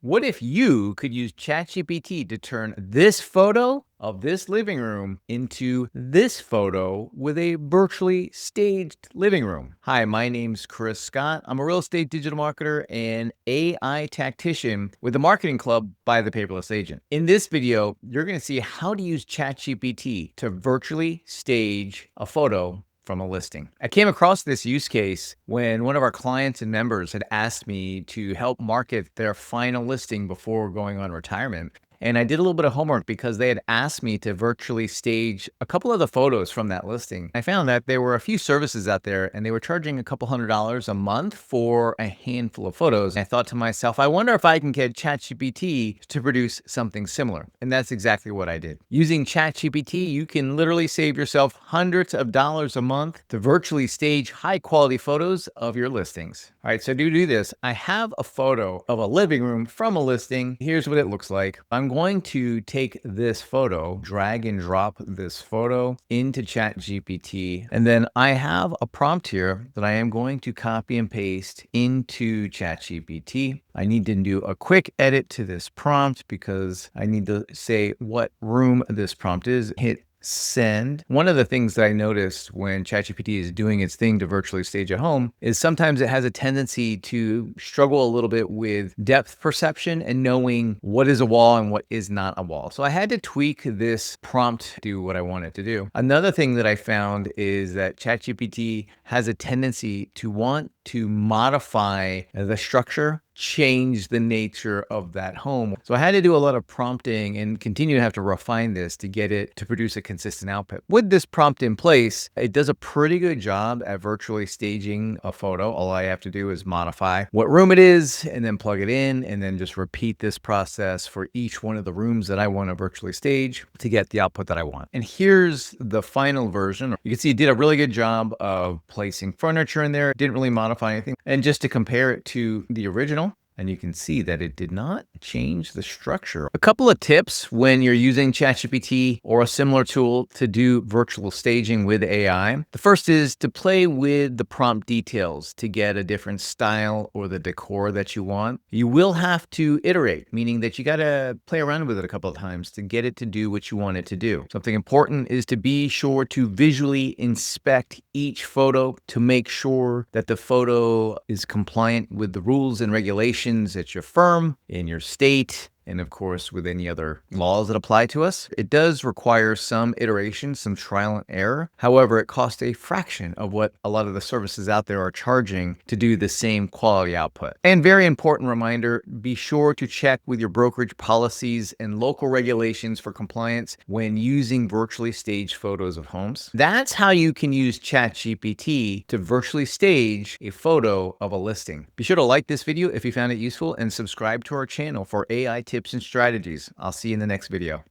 What if you could use ChatGPT to turn this photo of this living room into this photo with a virtually staged living room? Hi, my name's Chris Scott. I'm a real estate digital marketer and AI tactician with the Marketing Club by the Paperless Agent. In this video, you're going to see how to use ChatGPT to virtually stage a photo from a listing. I came across this use case when one of our clients and members had asked me to help market their final listing before going on retirement. And I did a little bit of homework because they had asked me to virtually stage a couple of the photos from that listing. I found that there were a few services out there and they were charging a couple $100 a month for a handful of photos. And I thought to myself, I wonder if I can get ChatGPT to produce something similar. And that's exactly what I did. Using ChatGPT, you can literally save yourself hundreds of dollars a month to virtually stage high quality photos of your listings. All right, so to do this, I have a photo of a living room from a listing. Here's what it looks like. I'm going to take this photo, drag and drop this photo into ChatGPT, and then I have a prompt here that I am going to copy and paste into ChatGPT. I need to do a quick edit to this prompt because I need to say what room this prompt is. Hit send. One of the things that I noticed when ChatGPT is doing its thing to virtually stage a home is sometimes it has a tendency to struggle a little bit with depth perception and knowing what is a wall and what is not a wall. So I had to tweak this prompt to do what I want it to do. Another thing that I found is that ChatGPT has a tendency to want to modify the structure, change the nature of that home. So I had to do a lot of prompting and continue to have to refine this to get it to produce a consistent output. With this prompt in place, it does a pretty good job at virtually staging a photo. All I have to do is modify what room it is and then plug it in and then just repeat this process for each one of the rooms that I want to virtually stage to get the output that I want. And here's the final version. You can see it did a really good job of placing furniture in there. It didn't really modify anything. And just to compare it to the original, and you can see that it did not change the structure. A couple of tips when you're using ChatGPT or a similar tool to do virtual staging with AI. The first is to play with the prompt details to get a different style or the decor that you want. You will have to iterate, meaning that you got to play around with it a couple of times to get it to do what you want it to do. Something important is to be sure to visually inspect each photo to make sure that the photo is compliant with the rules and regulations at your firm, in your state, and of course, with any other laws that apply to us. It does require some iteration, some trial and error. However, it costs a fraction of what a lot of the services out there are charging to do the same quality output. And very important reminder, be sure to check with your brokerage policies and local regulations for compliance when using virtually staged photos of homes. That's how you can use ChatGPT to virtually stage a photo of a listing. Be sure to like this video if you found it useful and subscribe to our channel for AI tips and strategies. I'll see you in the next video.